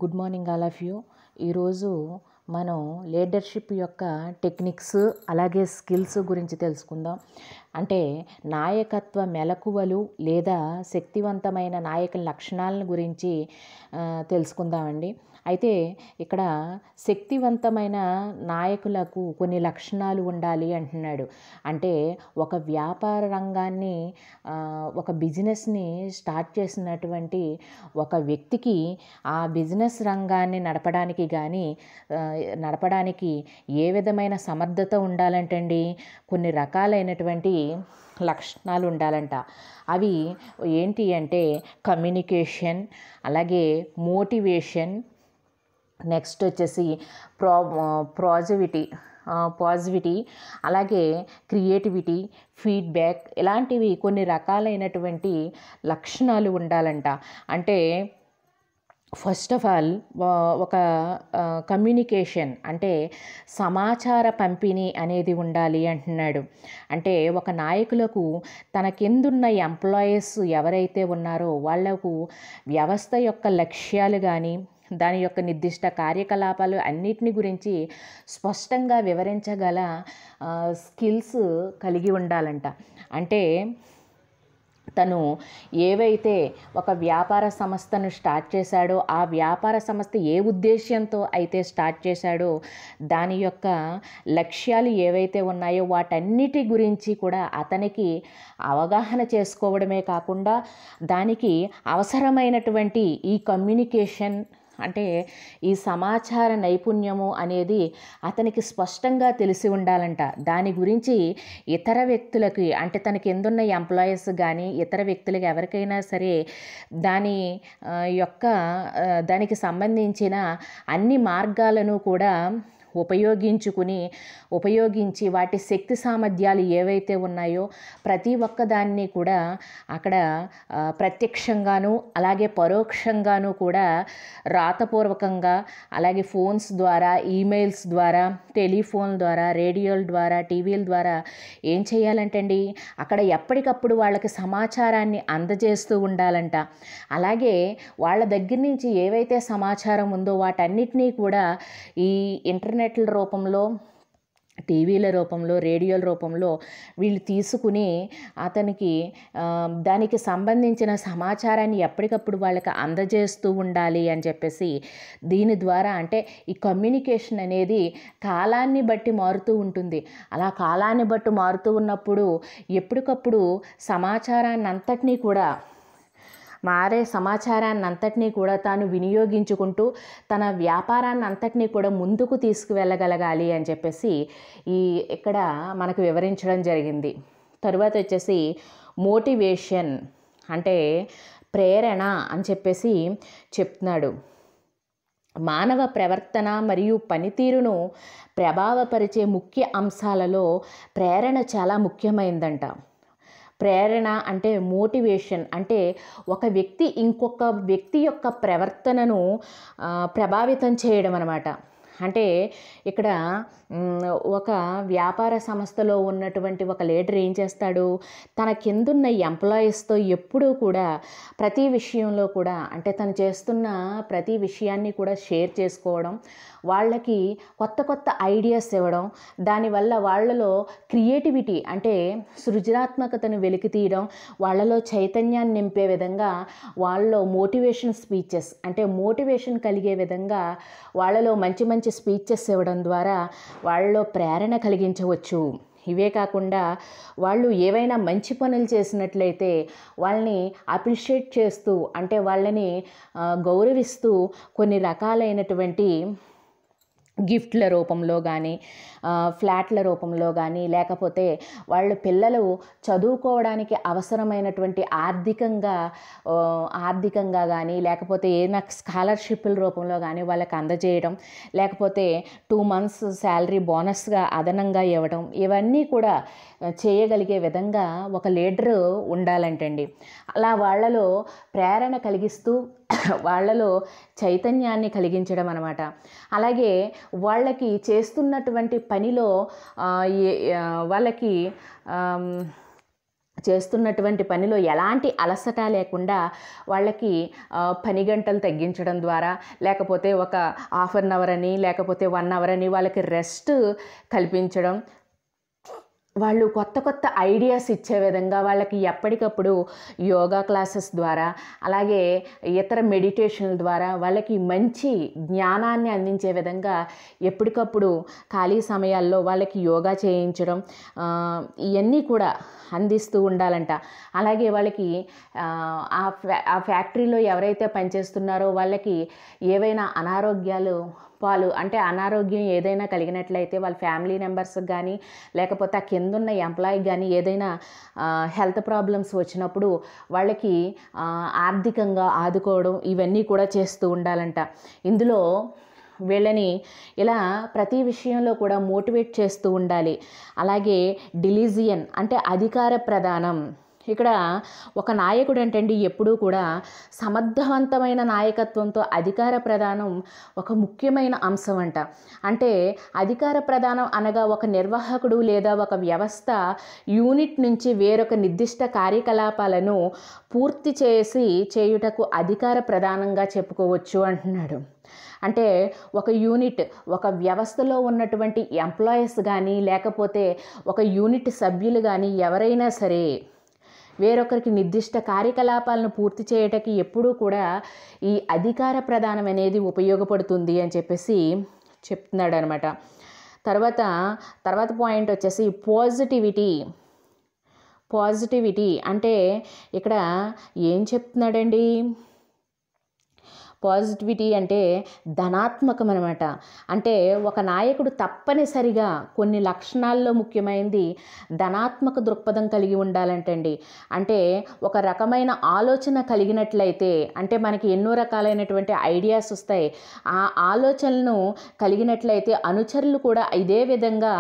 Good morning all of you. ఈరోజు మనం leadership యొక్క టెక్నిక్స్ అలాగే స్కిల్స్ గురించి తెలుసుకుందాం. అంటే నాయకత్వ మెలకువలు లేదా శక్తివంతమైన నాయకుల లక్షణాలను గురించి తెలుసుకుందామండి. అయితే ఇక్కడ శక్తివంతమైన నాయకులకు కొన్ని లక్షణాలు ఉండాలి అంటున్నాడు. అంటే ఒక వ్యాపార రంగాన్ని ఒక బిజినెస్ని స్టార్ట్ చేసినటువంటి ఒక వ్యక్తికి ఆ బిజినెస్ రంగాన్ని నడపడానికి ఏ విధమైన సమర్థత ఉండాలంటండి, కొన్ని రకాలైనటువంటి లక్షణాలు ఉండాలంట. అవి ఏంటి అంటే కమ్యూనికేషన్, అలాగే మోటివేషన్, నెక్స్ట్ వచ్చేసి పాజిటివిటీ, అలాగే క్రియేటివిటీ, ఫీడ్బ్యాక్, ఇలాంటివి కొన్ని రకాలైనటువంటి లక్షణాలు ఉండాలంట. అంటే ఫస్ట్ ఆఫ్ ఆల్ ఒక కమ్యూనికేషన్ అంటే సమాచార పంపిణీ అనేది ఉండాలి అంటున్నాడు. అంటే ఒక నాయకులకు తన కిందున్న ఎంప్లాయీస్ ఎవరైతే ఉన్నారో వాళ్లకు వ్యవస్థ యొక్క లక్ష్యాలు కానీ దాని యొక్క నిర్దిష్ట కార్యకలాపాలు అన్నిటిని గురించి స్పష్టంగా వివరించగల స్కిల్స్ కలిగి ఉండాలంట. అంటే తను ఏవైతే ఒక వ్యాపార సంస్థను స్టార్ట్ చేశాడో ఆ వ్యాపార సంస్థ ఏ ఉద్దేశ్యంతో అయితే స్టార్ట్ చేశాడో దాని యొక్క లక్ష్యాలు ఏవైతే ఉన్నాయో వాటన్నిటి గురించి కూడా అతనికి అవగాహన చేసుకోవడమే కాకుండా దానికి అవసరమైనటువంటి ఈ కమ్యూనికేషన్ అంటే ఈ సమాచార నైపుణ్యము అనేది అతనికి స్పష్టంగా తెలిసి ఉండాలంట. దాని గురించి ఇతర వ్యక్తులకి అంటే తనకి ఎందున్న ఎంప్లాయీస్ కానీ ఇతర వ్యక్తులకి ఎవరికైనా సరే దానికి సంబంధించిన అన్ని మార్గాలను కూడా ఉపయోగించి వాటి శక్తి సామర్థ్యాలు ఏవైతే ఉన్నాయో ప్రతి ఒక్కదాన్ని కూడా అక్కడ ప్రత్యక్షంగాను అలాగే పరోక్షంగాను కూడా రాతపూర్వకంగా, అలాగే ఫోన్స్ ద్వారా, ఈమెయిల్స్ ద్వారా, టెలిఫోన్ ద్వారా, రేడియోల ద్వారా, టీవీల ద్వారా ఏం చేయాలంటండి, అక్కడ ఎప్పటికప్పుడు వాళ్ళకి సమాచారాన్ని అందజేస్తూ ఉండాలంట. అలాగే వాళ్ళ దగ్గర నుంచి ఏవైతే సమాచారం ఉందో వాటన్నిటినీ కూడా ఈ ఇంటర్నెట్ల రూపంలో, టీవీల రూపంలో, రేడియోల రూపంలో వీళ్ళు తీసుకుని అతనికి దానికి సంబంధించిన సమాచారాన్ని ఎప్పటికప్పుడు వాళ్ళకి అందజేస్తూ ఉండాలి అని చెప్పేసి దీని ద్వారా అంటే ఈ కమ్యూనికేషన్ అనేది కాలాన్ని బట్టి మారుతూ ఉంటుంది. అలా కాలాన్ని బట్టి మారుతూ ఉన్నప్పుడు ఎప్పటికప్పుడు సమాచారాన్ని అంతటినీ కూడా తాను వినియోగించుకుంటూ తన వ్యాపారాన్ని అంతటినీ కూడా ముందుకు తీసుకువెళ్ళగలగాలి అని చెప్పేసి ఇక్కడ మనకు వివరించడం జరిగింది. తరువాత వచ్చేసి మోటివేషన్ అంటే ప్రేరణ అని చెప్పేసి చెప్తున్నాడు. మానవ ప్రవర్తన మరియు పనితీరును ప్రభావపరిచే ముఖ్య అంశాలలో ప్రేరణ చాలా ముఖ్యమైనదంట. ప్రేరణ అంటే మోటివేషన్ అంటే ఒక వ్యక్తి ఇంకొక వ్యక్తి యొక్క ప్రవర్తనను ప్రభావితం చేయడం అన్నమాట. అంటే ఇక్కడ ఒక వ్యాపార సంస్థలో ఉన్నటువంటి ఒక లీడర్ ఏం చేస్తాడు, తన కిందున్న ఎంప్లాయీస్తో ఎప్పుడూ కూడా ప్రతి విషయంలో కూడా అంటే తను చేస్తున్న ప్రతి విషయాన్ని కూడా షేర్ చేసుకోవడం, వాళ్ళకి కొత్త కొత్త ఐడియాస్ ఇవ్వడం, దానివల్ల వాళ్ళలో క్రియేటివిటీ అంటే సృజనాత్మకతను వెలికి తీయడం, వాళ్ళలో చైతన్యాన్ని నింపే విధంగా వాళ్ళలో మోటివేషన్ స్పీచెస్ అంటే మోటివేషన్ కలిగే విధంగా వాళ్ళలో మంచి మంచి స్పీచెస్ ఇవ్వడం ద్వారా వాళ్ళలో ప్రేరణ కలిగించవచ్చు. ఇవే కాకుండా వాళ్ళు ఏవైనా మంచి పనులు చేసినట్లయితే వాళ్ళని అప్రిషియేట్ చేస్తూ అంటే వాళ్ళని గౌరవిస్తూ కొన్ని రకాలైనటువంటి గిఫ్ట్ల రూపంలో కానీ, ఫ్లాట్ల రూపంలో కానీ, లేకపోతే వాళ్ళ పిల్లలు చదువుకోవడానికి అవసరమైనటువంటి ఆర్థికంగా కానీ, లేకపోతే ఏదైనా స్కాలర్షిప్ల రూపంలో కానీ వాళ్ళకి అందజేయడం, లేకపోతే 2 months శాలరీ బోనస్గా అదనంగా ఇవ్వడం, ఇవన్నీ కూడా చేయగలిగే విధంగా ఒక లీడరు ఉండాలంటండి. అలా వాళ్ళలో ప్రేరణ కలిగిస్తూ వాళ్ళలో చైతన్యాన్ని కలిగించడం అన్నమాట. అలాగే వాళ్ళకి చేస్తున్నటువంటి పనిలో వాళ్ళకి చేస్తున్నటువంటి పనిలో ఎలాంటి అలసట లేకుండా వాళ్ళకి పని గంటలు తగ్గించడం ద్వారా, లేకపోతే ఒక హాఫ్ అన్ అవర్ అని, లేకపోతే 1 అవర్ అని వాళ్ళకి రెస్ట్ కల్పించడం, వాళ్ళు కొత్త కొత్త ఐడియాస్ ఇచ్చే విధంగా వాళ్ళకి ఎప్పటికప్పుడు యోగా క్లాసెస్ ద్వారా, అలాగే ఇతర మెడిటేషన్ల ద్వారా వాళ్ళకి మంచి జ్ఞానాన్ని అందించే విధంగా ఎప్పటికప్పుడు ఖాళీ సమయాల్లో వాళ్ళకి యోగా చేయించడం, ఇవన్నీ కూడా అందిస్తూ ఉండాలంట. అలాగే వాళ్ళకి ఆ ఫ్యాక్టరీలో ఎవరైతే పనిచేస్తున్నారో వాళ్ళకి ఏవైనా అనారోగ్యాలు అంటే అనారోగ్యం ఏదైనా కలిగినట్లయితే వాళ్ళ ఫ్యామిలీ మెంబర్స్కి కానీ, లేకపోతే ఆ కిందున్న ఎంప్లాయీకి కానీ ఏదైనా హెల్త్ ప్రాబ్లమ్స్ వచ్చినప్పుడు వాళ్ళకి ఆర్థికంగా ఆదుకోవడం, ఇవన్నీ కూడా చేస్తూ ఉండాలంట. ఇందులో వీళ్ళని ఇలా ప్రతి విషయంలో కూడా మోటివేట్ చేస్తూ ఉండాలి. అలాగే డిలీజియన్ అంటే అధికార ప్రదానం. ఇక్కడ ఒక నాయకుడు అంటండి ఎప్పుడూ కూడా సమర్థవంతమైన నాయకత్వంతో అధికార ప్రదానం ఒక ముఖ్యమైన అంశం అంట. అంటే అధికార ప్రదానం అనగా ఒక నిర్వాహకుడు లేదా ఒక వ్యవస్థ యూనిట్ నుంచి వేరొక నిర్దిష్ట కార్యకలాపాలను పూర్తి చేయుటకు అధికార ప్రదానంగా చెప్పుకోవచ్చు అంటున్నాడు. అంటే ఒక యూనిట్, ఒక వ్యవస్థలో ఉన్నటువంటి ఎంప్లాయీస్ కానీ, లేకపోతే ఒక యూనిట్ సభ్యులు కానీ ఎవరైనా సరే వేరొకరికి నిర్దిష్ట కార్యకలాపాలను పూర్తి చేయటానికి ఎప్పుడూ కూడా ఈ అధికార ప్రదానం అనేది ఉపయోగపడుతుంది అని చెప్పేసి చెప్తున్నాడు అనమాట. తర్వాత పాయింట్ వచ్చేసి పాజిటివిటీ అంటే ఇక్కడ ఏం చెప్తున్నాడండి? పాజిటివిటీ అంటే ధనాత్మకం అనమాట. అంటే ఒక నాయకుడు తప్పనిసరిగా కొన్ని లక్షణాల్లో ముఖ్యమైనది ధనాత్మక దృక్పథం కలిగి ఉండాలంటండి. అంటే ఒక రకమైన ఆలోచన కలిగినట్లయితే, అంటే మనకి ఎన్నో రకాలైనటువంటి ఐడియాస్ వస్తాయి. ఆ ఆలోచనలను కలిగినట్లయితే అనుచరులు కూడా ఇదే విధంగా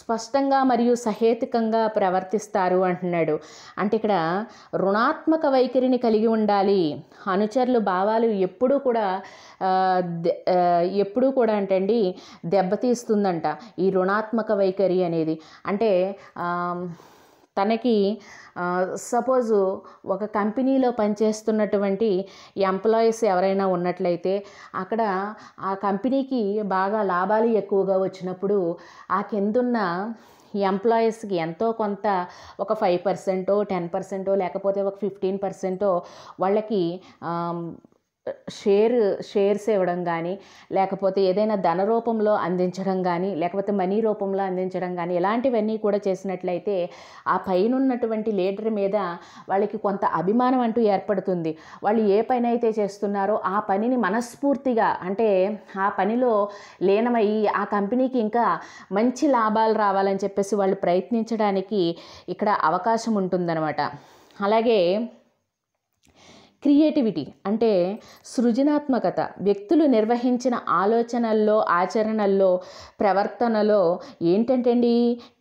స్పష్టంగా మరియు సహేతుకంగా ప్రవర్తిస్తారు అంటున్నాడు. అంటే ఇక్కడ రుణాత్మక వైఖరిని కలిగి ఉండాలి. అనుచరులు భావాలు ఎప్పుడూ కూడా అంటండి దెబ్బతీస్తుందంట ఈ రుణాత్మక వైఖరి అనేది. అంటే తనకి సపోజు ఒక కంపెనీలో పనిచేస్తున్నటువంటి ఎంప్లాయీస్ ఎవరైనా ఉన్నట్లయితే అక్కడ ఆ కంపెనీకి బాగా లాభాలు ఎక్కువగా వచ్చినప్పుడు ఆ కిందున్న ఎంప్లాయీస్కి ఎంతో కొంత ఒక 5%, 10%, లేకపోతే ఒక 15% వాళ్ళకి షేర్స్ ఇవ్వడం కానీ, లేకపోతే ఏదైనా ధన రూపంలో అందించడం కానీ, లేకపోతే మనీ రూపంలో అందించడం కానీ, ఇలాంటివన్నీ కూడా చేసినట్లయితే ఆ పైన ఉన్నటువంటి లీడర్ మీద వాళ్ళకి కొంత అభిమానం అంటూ ఏర్పడుతుంది. వాళ్ళు ఏ పని అయితే చేస్తున్నారో ఆ పనిని మనస్ఫూర్తిగా, అంటే ఆ పనిలో లీనమయ్యి ఆ కంపెనీకి ఇంకా మంచి లాభాలు రావాలని చెప్పేసి వాళ్ళు ప్రయత్నించడానికి ఇక్కడ అవకాశం ఉంటుందన్నమాట. అలాగే క్రియేటివిటీ అంటే సృజనాత్మకత. వ్యక్తులు నిర్వహించిన ఆలోచనల్లో, ఆచరణల్లో, ప్రవర్తనలో ఏంటంటే అండి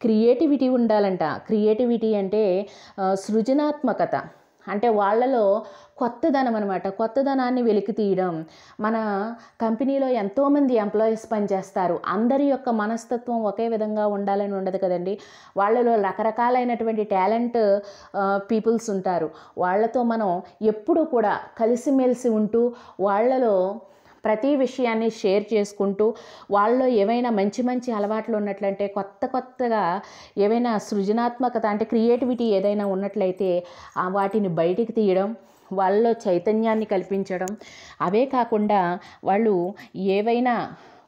క్రియేటివిటీ ఉండాలంట. క్రియేటివిటీ అంటే సృజనాత్మకత. అంటే వాళ్ళలో కొత్తదనం అనమాట. కొత్తదనాన్ని వెలికి తీయడం. మన కంపెనీలో ఎంతోమంది ఎంప్లాయీస్ పనిచేస్తారు. అందరి యొక్క మనస్తత్వం ఒకే విధంగా ఉండాలని ఉండదు కదండి. వాళ్ళలో రకరకాలైనటువంటి టాలెంట్ పీపుల్స్ ఉంటారు. వాళ్ళతో మనం ఎప్పుడూ కూడా కలిసిమెలిసి ఉంటూ వాళ్ళలో ప్రతి విషయాన్ని షేర్ చేసుకుంటూ వాళ్ళలో ఏవైనా మంచి మంచి అలవాట్లు ఉన్నట్లయితే కొత్తగా ఏవైనా సృజనాత్మకత అంటే క్రియేటివిటీ ఏదైనా ఉన్నట్లయితే వాటిని బయటికి తీయడం, వాళ్ళలో చైతన్యాన్ని కల్పించడం. అవే కాకుండా వాళ్ళు ఏవైనా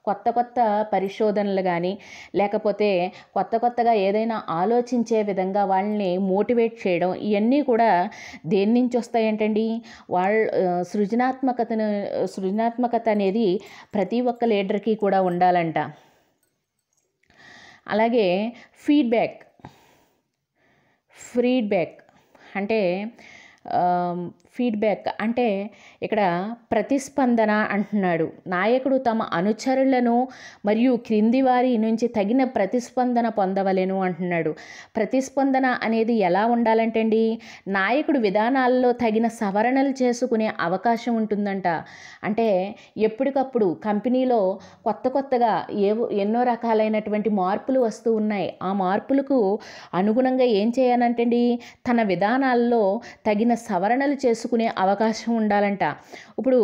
కొత్త పరిశోధనలు కానీ, లేకపోతే కొత్తగా ఏదైనా ఆలోచించే విధంగా వాళ్ళని మోటివేట్ చేయడం, ఇవన్నీ కూడా దేని నుంచి వస్తాయంటండి? సృజనాత్మకత అనేది ప్రతి ఒక్క లీడర్కి కూడా ఉండాలంట. అలాగే ఫీడ్బ్యాక్ అంటే ఫీడ్బ్యాక్ అంటే ఇక్కడ ప్రతిస్పందన అంటున్నాడు. నాయకుడు తమ అనుచరులను మరియు క్రింది వారి నుంచి తగిన ప్రతిస్పందన పొందవలెను అంటున్నాడు. ప్రతిస్పందన అనేది ఎలా ఉండాలంటే అండి, నాయకుడు విధానాల్లో తగిన సవరణలు చేసుకునే అవకాశం ఉంటుందంట. అంటే ఎప్పటికప్పుడు కంపెనీలో కొత్తగా ఎన్నో రకాలైనటువంటి మార్పులు వస్తూ ఉన్నాయి. ఆ మార్పులకు అనుగుణంగా ఏం చేయాలంటే అండి, తన విధానాల్లో తగిన సవరణలు చేసుకునే అవకాశం ఉండాలంట. ఇప్పుడు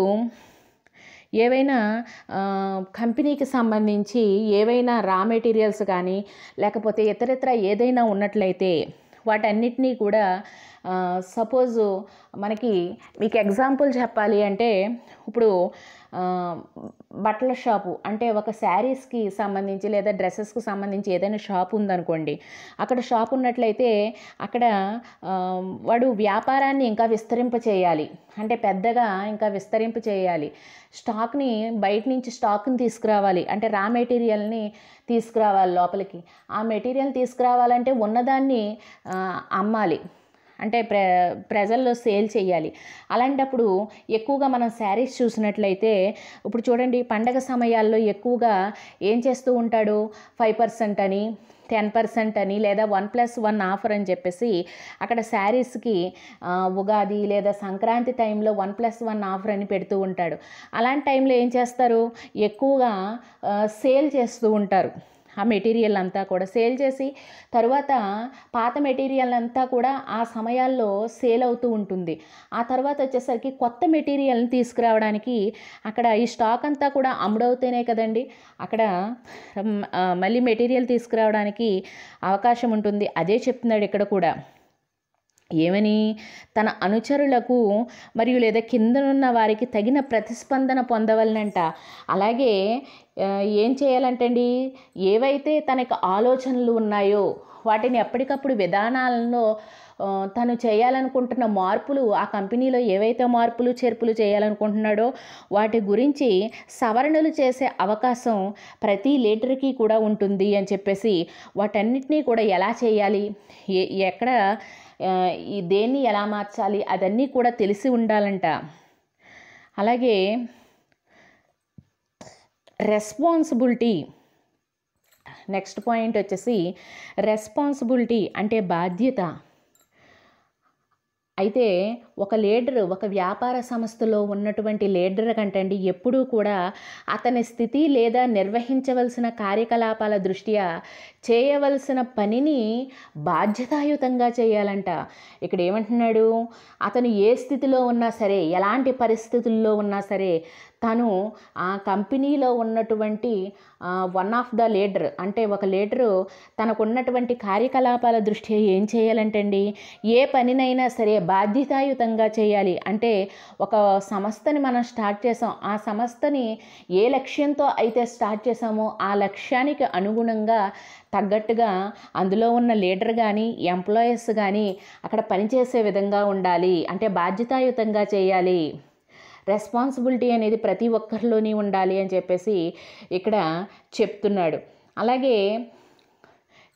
ఏవైనా కంపెనీకి సంబంధించి ఏవైనా రా మెటీరియల్స్ కానీ లేకపోతే ఇతరత్ర ఏదైనా ఉన్నట్లయితే వాటన్నిటినీ కూడా సపోజు మీకు ఎగ్జాంపుల్ చెప్పాలి అంటే, ఇప్పుడు బట్టల షాపు అంటే ఒక శారీస్కి సంబంధించి లేదా డ్రెస్సెస్కి సంబంధించి ఏదైనా షాప్ ఉందనుకోండి. అక్కడ షాప్ ఉన్నట్లయితే అక్కడ వాడు వ్యాపారాన్ని ఇంకా విస్తరింప చేయాలి, అంటే పెద్దగా ఇంకా విస్తరింప చేయాలి. స్టాక్ని బయట నుంచి స్టాక్ని తీసుకురావాలి, అంటే రా మెటీరియల్ని తీసుకురావాలి లోపలికి. ఆ మెటీరియల్ తీసుకురావాలంటే ఉన్నదాన్ని అమ్మాలి, అంటే ప్రజల్లో సేల్ చేయాలి. అలాంటప్పుడు ఎక్కువగా మనం శారీస్ చూసినట్లయితే ఇప్పుడు చూడండి, పండగ సమయాల్లో ఎక్కువగా ఏం చేస్తూ ఉంటాడు, 5% అని 10% అని లేదా 1+1 ఆఫర్ అని చెప్పేసి అక్కడ శారీస్కి ఉగాది లేదా సంక్రాంతి టైంలో 1+1 ఆఫర్ అని పెడుతూ ఉంటాడు. అలాంటి టైంలో ఏం చేస్తారు, ఎక్కువగా సేల్ చేస్తూ ఉంటారు. ఆ మెటీరియల్ అంతా కూడా సేల్ చేసి తర్వాత పాత మెటీరియల్ అంతా కూడా ఆ సమయాల్లో సేల్ అవుతూ ఉంటుంది. ఆ తర్వాత వచ్చేసరికి కొత్త మెటీరియల్ని తీసుకురావడానికి అక్కడ ఈ స్టాక్ అంతా కూడా అమ్ముడవుతేనే కదండి అక్కడ మళ్ళీ మెటీరియల్ తీసుకురావడానికి అవకాశం ఉంటుంది. అదే చెప్తున్నాడు ఇక్కడ కూడా. ఏమని, తన అనుచరులకు మరియు లేదా కిందనున్న వారికి తగిన ప్రతిస్పందన పొందవలనంట. అలాగే ఏం చేయాలంటే అండి, ఏవైతే తనకు ఆలోచనలు ఉన్నాయో వాటిని ఎప్పటికప్పుడు విధానాలలో తను చేయాలనుకుంటున్న మార్పులు, ఆ కంపెనీలో ఏవైతే మార్పులు చేర్పులు చేయాలనుకుంటున్నాడో వాటి గురించి సవరణలు చేసే అవకాశం ప్రతి లీడర్కి కూడా ఉంటుంది అని చెప్పేసి, వాటన్నిటినీ కూడా ఎలా చేయాలి, ఎక్కడ దేన్ని ఎలా మార్చాలి అదన్నీ కూడా తెలిసి ఉండాలంట. అలాగే రెస్పాన్సిబిలిటీ, నెక్స్ట్ పాయింట్ వచ్చేసి రెస్పాన్సిబిలిటీ అంటే బాధ్యత. అయితే ఒక లీడర్, ఒక వ్యాపార సంస్థలో ఉన్నటువంటి లీడర్ కంటండి ఎప్పుడూ కూడా అతని స్థితి లేదా నిర్వహించవలసిన కార్యకలాపాల దృష్ట్యా చేయవలసిన పనిని బాధ్యతాయుతంగా చేయాలంట. ఇక్కడ ఏమంటున్నాడు, అతను ఏ స్థితిలో ఉన్నా సరే, ఎలాంటి పరిస్థితుల్లో ఉన్నా సరే తను ఆ కంపెనీలో ఉన్నటువంటి వన్ ఆఫ్ ద లీడర్, అంటే ఒక లీడరు తనకున్నటువంటి కార్యకలాపాల దృష్ట్యా ఏం చేయాలంటే అండి, ఏ పనినైనా సరే బాధ్యతాయుతంగా చేయాలి. అంటే ఒక సంస్థని మనం స్టార్ట్ చేసాం, ఆ సంస్థని ఏ లక్ష్యంతో అయితే స్టార్ట్ చేసామో ఆ లక్ష్యానికి అనుగుణంగా తగ్గట్టుగా అందులో ఉన్న లీడర్ కానీ ఎంప్లాయీస్ కానీ అక్కడ పనిచేసే విధంగా ఉండాలి, అంటే బాధ్యతాయుతంగా చేయాలి. రెస్పాన్సిబిలిటీ అనేది ప్రతి ఒక్కరిలోని ఉండాలి అని చెప్పేసి ఇక్కడ చెప్తున్నాడు. అలాగే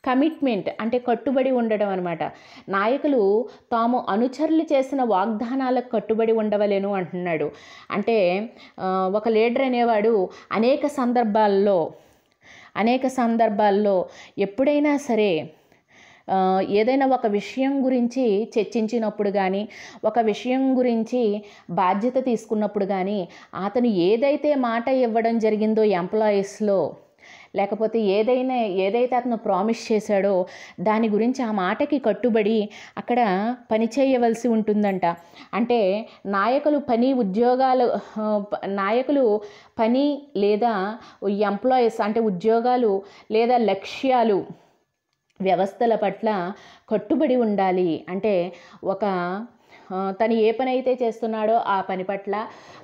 కమిట్మెంట్ అంటే కట్టుబడి ఉండడం అనమాట. నాయకులు తాము అనుచరులు చేసిన వాగ్దానాలకు కట్టుబడి ఉండవలేను అంటున్నాడు. అంటే ఒక లీడర్ అనేవాడు అనేక సందర్భాల్లో ఎప్పుడైనా సరే ఏదైనా ఒక విషయం గురించి చర్చించినప్పుడు కానీ, ఒక విషయం గురించి బాధ్యత తీసుకున్నప్పుడు కానీ, అతను ఏదైతే మాట ఇవ్వడం జరిగిందో ఎంప్లాయీస్లో, లేకపోతే ఏదైతే అతను ప్రామిస్ చేశాడో దాని గురించి ఆ మాటకి కట్టుబడి అక్కడ పని చేయవలసి ఉంటుందంట. అంటే నాయకులు పని లేదా ఎంప్లాయీస్ అంటే ఉద్యోగాలు లేదా లక్ష్యాలు వ్యవస్థల పట్ల కట్టుబడి ఉండాలి. అంటే తను ఏ పని అయితే చేస్తున్నాడో ఆ పని పట్ల,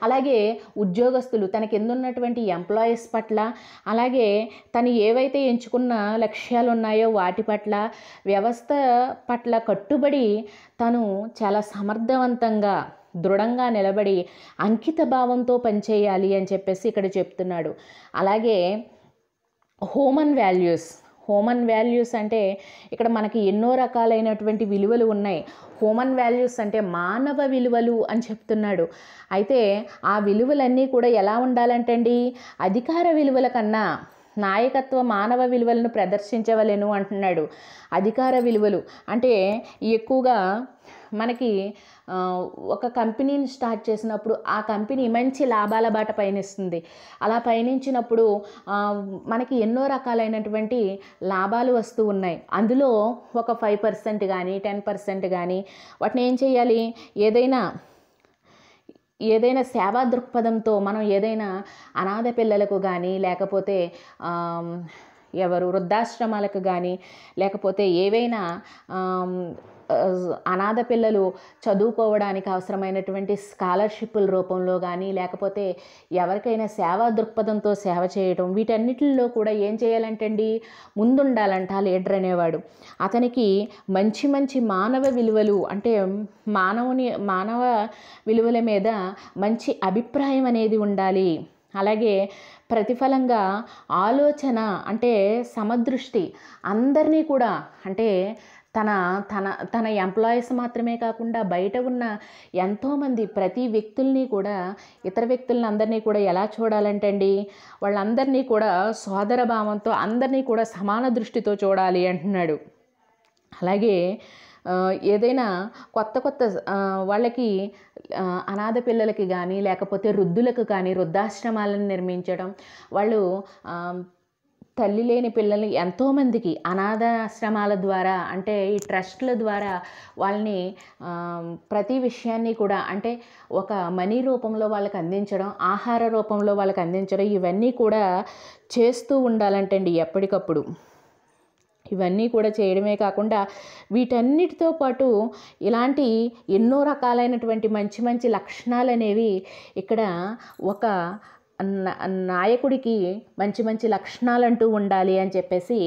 అలాగే ఉద్యోగస్తులు తన కింద ఉన్నటువంటి ఎంప్లాయీస్ పట్ల, అలాగే తను ఏవైతే ఎంచుకున్న లక్ష్యాలు ఉన్నాయో వాటి పట్ల, వ్యవస్థ పట్ల కట్టుబడి తను చాలా సమర్థవంతంగా దృఢంగా నిలబడి అంకిత భావంతో పనిచేయాలి అని చెప్పేసి ఇక్కడ చెప్తున్నాడు. అలాగే హ్యూమన్ హ్యూమన్ వాల్యూస్ అంటే ఇక్కడ మనకి ఎన్నో రకాలైనటువంటి విలువలు ఉన్నాయి. హ్యూమన్ వాల్యూస్ అంటే మానవ విలువలు అని చెప్తున్నాడు. అయితే ఆ విలువలన్నీ కూడా ఎలా ఉండాలంటండి, అధికార విలువల కన్నా నాయకత్వ మానవ విలువలను ప్రదర్శించవలెను అంటున్నాడు. అధికార విలువలు అంటే ఎక్కువగా మనకి ఒక కంపెనీని స్టార్ట్ చేసినప్పుడు ఆ కంపెనీ మంచి లాభాల బాట పయనిస్తుంది. అలా పయనించినప్పుడు మనకి ఎన్నో రకాలైనటువంటి లాభాలు వస్తూ ఉన్నాయి. అందులో ఒక 5% కానీ 10% కానీ వాటిని ఏం చేయాలి, ఏదైనా సేవా దృక్పథంతో మనం ఏదైనా అనాథ పిల్లలకు కానీ లేకపోతే వృద్ధాశ్రమాలకు కానీ లేకపోతే ఏవైనా అనాథ పిల్లలు చదువుకోవడానికి అవసరమైనటువంటి స్కాలర్షిప్ల రూపంలో కానీ లేకపోతే ఎవరికైనా సేవా దృక్పథంతో సేవ చేయటం, వీటన్నిటిలో కూడా ఏం చేయాలంటండి, ముందుండాలంట లీడర్ అనేవాడు. అతనికి మంచి మంచి మానవ విలువలు అంటే మానవ విలువల మీద మంచి అభిప్రాయం అనేది ఉండాలి. అలాగే ప్రతిఫలంగా ఆలోచన అంటే సమదృష్టి, అందరినీ కూడా అంటే తన తన తన ఎంప్లాయీస్ మాత్రమే కాకుండా బయట ఉన్న ఎంతోమంది ప్రతి వ్యక్తుల్ని కూడా ఇతర వ్యక్తులని అందరినీ కూడా ఎలా చూడాలంటండి, వాళ్ళందరినీ కూడా సోదర భావంతో అందరినీ కూడా సమాన దృష్టితో చూడాలి అంటున్నాడు. అలాగే ఏదైనా కొత్త వాళ్ళకి అనాథ పిల్లలకి కానీ లేకపోతే వృద్ధులకు కానీ వృద్ధాశ్రమాలను నిర్మించడం, వాళ్ళు తల్లి లేని పిల్లల్ని ఎంతోమందికి అనాథాశ్రమాల ద్వారా అంటే ఈ ట్రస్ట్ల ద్వారా వాళ్ళని ప్రతి విషయాన్ని కూడా అంటే ఒక మనీ రూపంలో వాళ్ళకి అందించడం, ఆహార రూపంలో వాళ్ళకి అందించడం, ఇవన్నీ కూడా చేస్తూ ఉండాలంటండి ఎప్పటికప్పుడు. ఇవన్నీ కూడా చేయడమే కాకుండా వీటన్నిటితో పాటు ఇలాంటి ఎన్నో రకాలైనటువంటి మంచి మంచి లక్షణాలు అనేవి ఇక్కడ ఒక నాయకుడికి మంచి మంచి లక్షణాలు అంటూ ఉండాలి అని చెప్పేసి,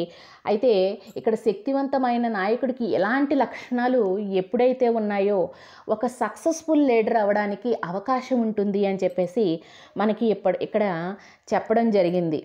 అయితే ఇక్కడ శక్తివంతమైన నాయకుడికి ఎలాంటి లక్షణాలు ఎప్పుడైతే ఉన్నాయో ఒక సక్సెస్ఫుల్ లీడర్ అవ్వడానికి అవకాశం ఉంటుంది అని చెప్పేసి మనకి ఇక్కడ చెప్పడం జరిగింది.